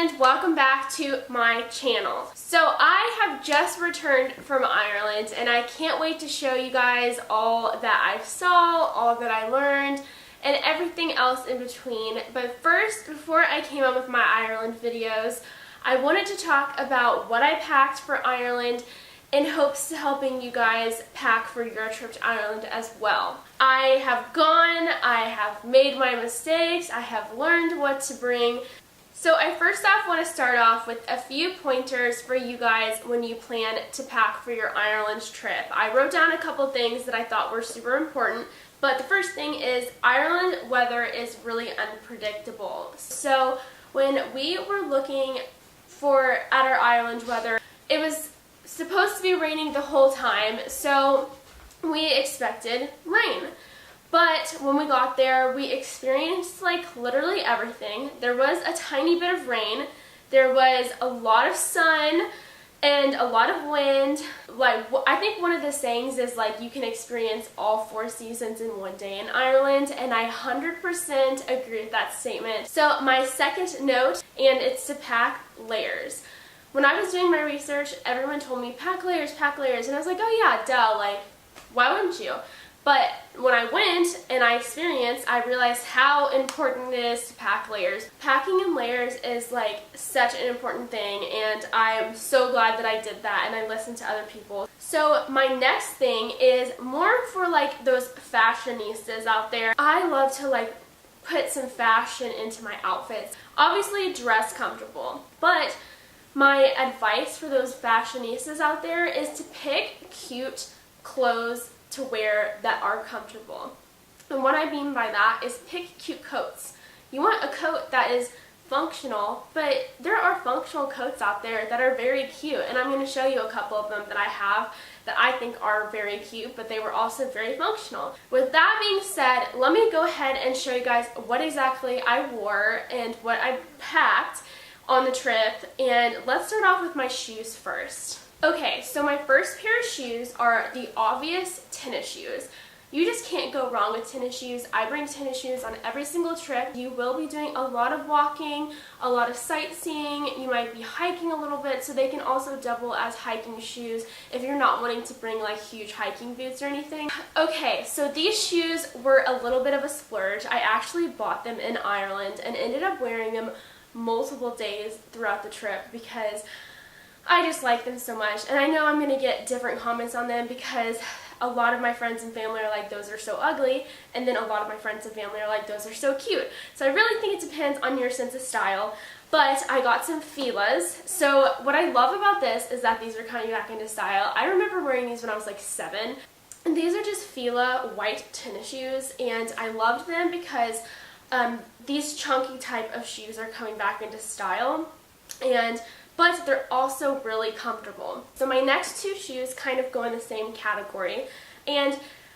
and welcome back to my channel. So I have just returned from Ireland and I can't wait to show you guys all that I saw, all that I learned, and everything else in between. But first, before I came on with my Ireland videos, I wanted to talk about what I packed for Ireland in hopes of helping you guys pack for your trip to Ireland as well. I have gone, I have made my mistakes, I have learned what to bring. So I first off want to start off with a few pointers for you guys when you plan to pack for your Ireland trip. I wrote down a couple things that I thought were super important, but the first thing is Ireland weather is really unpredictable. So when we were looking at our Ireland weather, it was supposed to be raining the whole time, so we expected rain. But when we got there, we experienced like literally everything. There was a tiny bit of rain, there was a lot of sun, and a lot of wind. Like, I think one of the sayings is like you can experience all 4 seasons in one day in Ireland, and I 100% agree with that statement. So my second note, and it's to pack layers. When I was doing my research, everyone told me pack layers, and I was like, oh yeah, duh, like, why wouldn't you? But when I went and I experienced, I realized how important it is to pack layers. Packing in layers is like such an important thing, and I'm so glad that I did that and I listened to other people. So my next thing is more for like those fashionistas out there. I love to like put some fashion into my outfits. Obviously dress comfortable, but my advice for those fashionistas out there is to pick cute clothes to wear that are comfortable. And what I mean by that is pick cute coats. You want a coat that is functional, but there are functional coats out there that are very cute, and I'm going to show you a couple of them that I have that I think are very cute, but they were also very functional. With that being said, let me go ahead and show you guys what exactly I wore and what I packed on the trip, and let's start off with my shoes first. Okay, so my first pair of shoes are the obvious tennis shoes. You just can't go wrong with tennis shoes. I bring tennis shoes on every single trip. You will be doing a lot of walking, a lot of sightseeing. You might be hiking a little bit, so they can also double as hiking shoes if you're not wanting to bring like huge hiking boots or anything. Okay, so these shoes were a little bit of a splurge. I actually bought them in Ireland and ended up wearing them multiple days throughout the trip because I just like them so much. And I know I'm going to get different comments on them because a lot of my friends and family are like, those are so ugly, and then a lot of my friends and family are like, those are so cute. So I really think it depends on your sense of style. But I got some Fila's. So what I love about this is that these are coming back into style. I remember wearing these when I was like 7. And these are just Fila white tennis shoes, and I loved them because these chunky type of shoes are coming back into style, but they're also really comfortable. So my next 2 shoes kind of go in the same category, and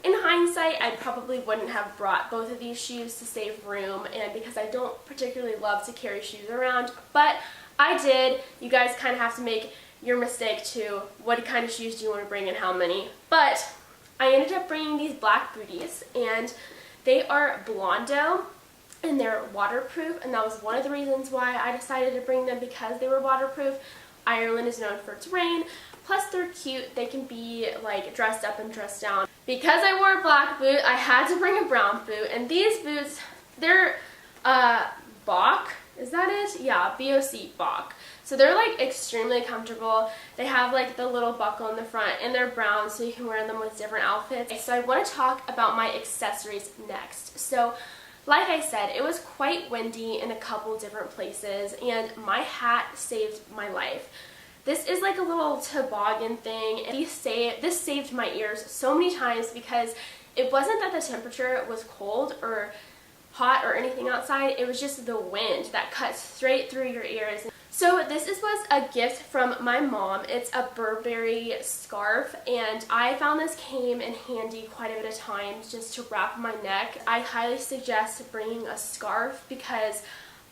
in hindsight I probably wouldn't have brought both of these shoes to save room and because I don't particularly love to carry shoes around, but I did. You guys kind of have to make your mistake too. What kind of shoes do you want to bring and how many? But I ended up bringing these black booties, and they are Blondo, and they're waterproof, and that was one of the reasons why I decided to bring them, because they were waterproof. Ireland is known for its rain, plus they're cute. They can be like dressed up and dressed down. Because I wore a black boot, I had to bring a brown boot, and these boots, they're Bach, is that it? Yeah, B-O-C, Bach. So they're like extremely comfortable. They have like the little buckle in the front, and they're brown, so you can wear them with different outfits. So I want to talk about my accessories next. So like I said, it was quite windy in a couple different places, and my hat saved my life. This is like a little toboggan thing, and this saved my ears so many times because it wasn't that the temperature was cold or hot or anything outside, it was just the wind that cut straight through your ears. So this was a gift from my mom. It's a Burberry scarf, and I found this came in handy quite a bit of times just to wrap my neck. I highly suggest bringing a scarf because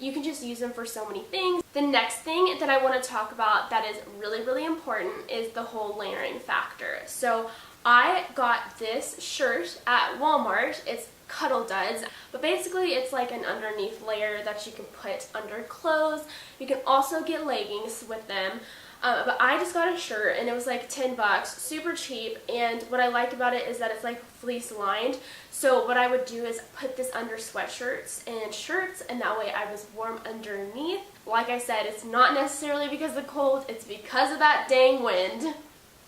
you can just use them for so many things. The next thing that I want to talk about that is really, really important is the whole layering factor. So I got this shirt at Walmart. It's cuddle duds, but basically it's like an underneath layer that you can put under clothes. You can also get leggings with them. But I just got a shirt and it was like 10 bucks, super cheap, and what I like about it is that it's like fleece lined. So what I would do is put this under sweatshirts and shirts, and that way I was warm underneath. Like I said, it's not necessarily because of the cold, it's because of that dang wind.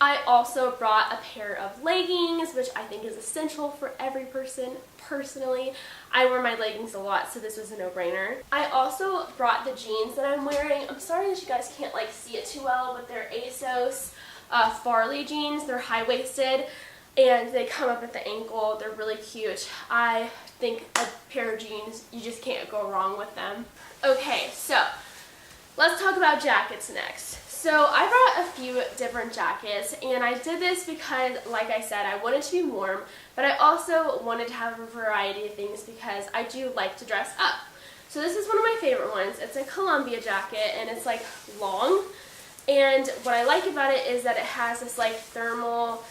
I also brought a pair of leggings, which I think is essential for every person. Personally, I wear my leggings a lot, so this was a no-brainer. I also brought the jeans that I'm wearing. I'm sorry that you guys can't like see it too well, but they're Asos Farley jeans. They're high-waisted and they come up at the ankle. They're really cute. I think a pair of jeans, you just can't go wrong with them. Okay, so let's talk about jackets next. So I brought a few different jackets, and I did this because, like I said, I wanted to be warm, but I also wanted to have a variety of things because I do like to dress up. So this is one of my favorite ones. It's a Columbia jacket, and it's like long, and what I like about it is that it has this like thermal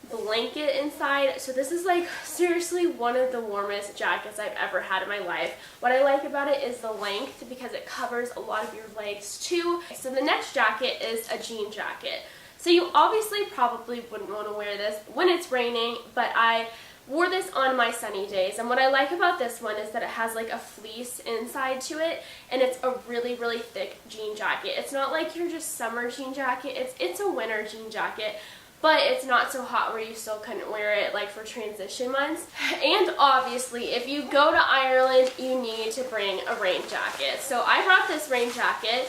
blanket inside. So this is like seriously one of the warmest jackets I've ever had in my life. What I like about it is the length because it covers a lot of your legs too. So the next jacket is a jean jacket. So you obviously probably wouldn't want to wear this when it's raining, but I wore this on my sunny days, and what I like about this one is that it has like a fleece inside to it, and it's a really, really thick jean jacket. It's not like your just summer jean jacket, it's a winter jean jacket, but it's not so hot where you still couldn't wear it like for transition months. And obviously, if you go to Ireland, you need to bring a rain jacket. So I brought this rain jacket.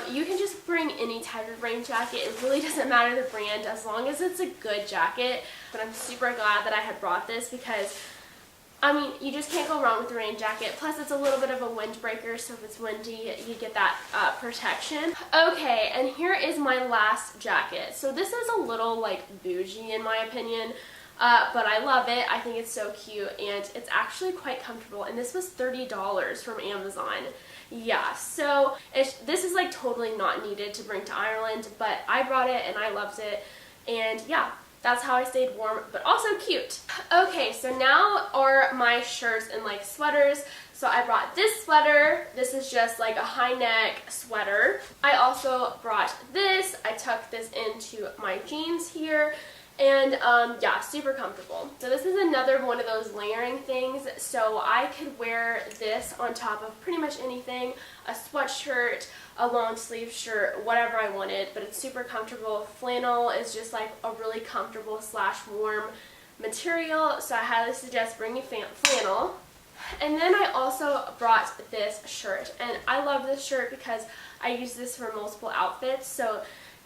You can just bring any type of rain jacket. It really doesn't matter the brand as long as it's a good jacket. But I'm super glad that I had brought this because, I mean, you just can't go wrong with the rain jacket. Plus, it's a little bit of a windbreaker, so if it's windy, you get that protection. Okay, and here is my last jacket. So this is a little, like, bougie in my opinion, but I love it. I think it's so cute, and it's actually quite comfortable. And this was $30 from Amazon. Yeah, so this is, like, totally not needed to bring to Ireland, but I brought it, and I loved it, and yeah. That's how I stayed warm, but also cute. Okay, so now are my shirts and like sweaters. So I brought this sweater. This is just like a high neck sweater. I also brought this. I tucked this into my jeans here. And yeah, super comfortable. So this is another one of those layering things. So I could wear this on top of pretty much anything, a sweatshirt, a long sleeve shirt, whatever I wanted, but it's super comfortable. Flannel is just like a really comfortable / warm material, so I highly suggest bringing flannel. And then I also brought this shirt, and I love this shirt because I use this for multiple outfits. So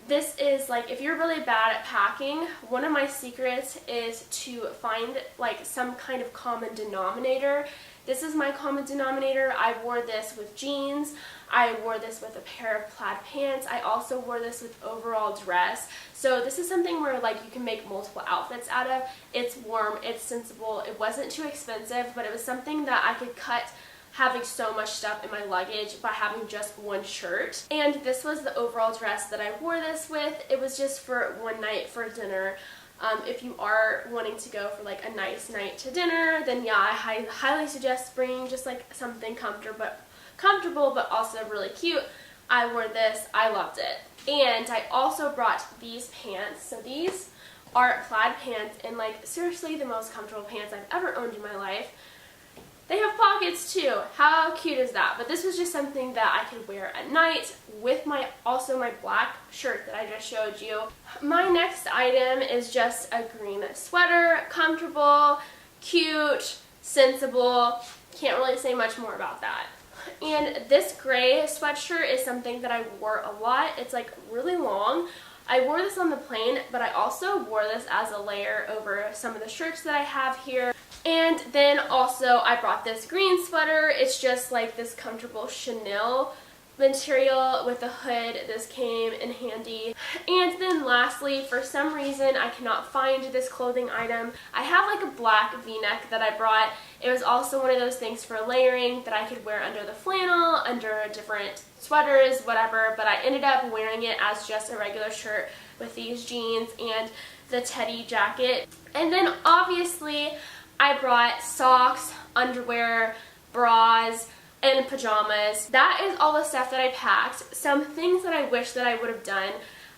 this is like, if you're really bad at packing, one of my secrets is to find like some kind of common denominator. This is my common denominator. I wore this with jeans. I wore this with a pair of plaid pants. I also wore this with overall dress. So this is something where like you can make multiple outfits out of. It's warm, it's sensible, it wasn't too expensive, but it was something that I could cut having so much stuff in my luggage by having just one shirt. And this was the overall dress that I wore this with. It was just for one night for dinner. If you are wanting to go for like a nice night to dinner, then yeah, I highly suggest bringing just like something comfortable but also really cute. I wore this, I loved it. And I also brought these pants. So these are plaid pants, and like seriously the most comfortable pants I've ever owned in my life. They have pockets too. How cute is that? But this was just something that I could wear at night with my black shirt that I just showed you. My next item is just a green sweater. Comfortable, cute, sensible. Can't really say much more about that. And this gray sweatshirt is something that I wore a lot. It's like really long. I wore this on the plane, but I also wore this as a layer over some of the shirts that I have here. And then also I brought this green sweater. It's just like this comfortable Chanel material with a hood. This came in handy. And then lastly, for some reason I cannot find this clothing item. I have like a black v-neck that I brought. It was also one of those things for layering that I could wear under the flannel, under different sweaters, whatever, but I ended up wearing it as just a regular shirt with these jeans and the teddy jacket. And then obviously I brought socks, underwear, bras, and pajamas. That is all the stuff that I packed. Some things that I wish that I would have done.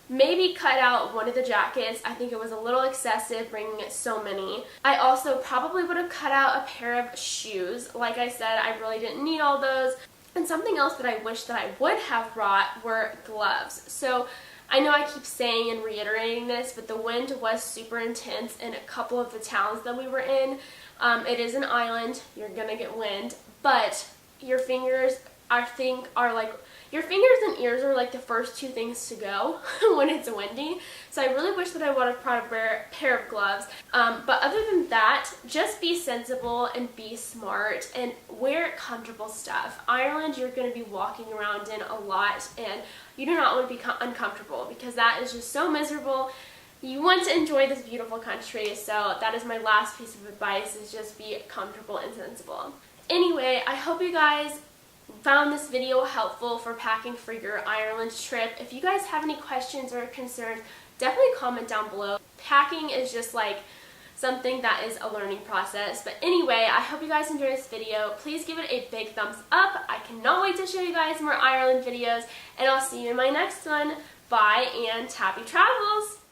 Maybe cut out one of the jackets. I think it was a little excessive bringing so many. I also probably would have cut out a pair of shoes. Like I said, I really didn't need all those. And something else that I wish that I would have brought were gloves. So I know I keep saying and reiterating this, but the wind was super intense in a couple of the towns that we were in. It is an island. You're gonna get wind, but your fingers, I think, are like, your fingers and ears are like the first two things to go when it's windy. So I really wish that I would have brought a pair of gloves. But other than that, just be sensible and be smart and wear comfortable stuff. Ireland, you're going to be walking around in a lot, and you do not want to be uncomfortable, because that is just so miserable. You want to enjoy this beautiful country, so that is my last piece of advice, is just be comfortable and sensible. Anyway, I hope you guys found this video helpful for packing for your Ireland trip. If you guys have any questions or concerns, definitely comment down below. Packing is just like something that is a learning process. But anyway, I hope you guys enjoyed this video. Please give it a big thumbs up. I cannot wait to show you guys more Ireland videos, and I'll see you in my next one. Bye and happy travels!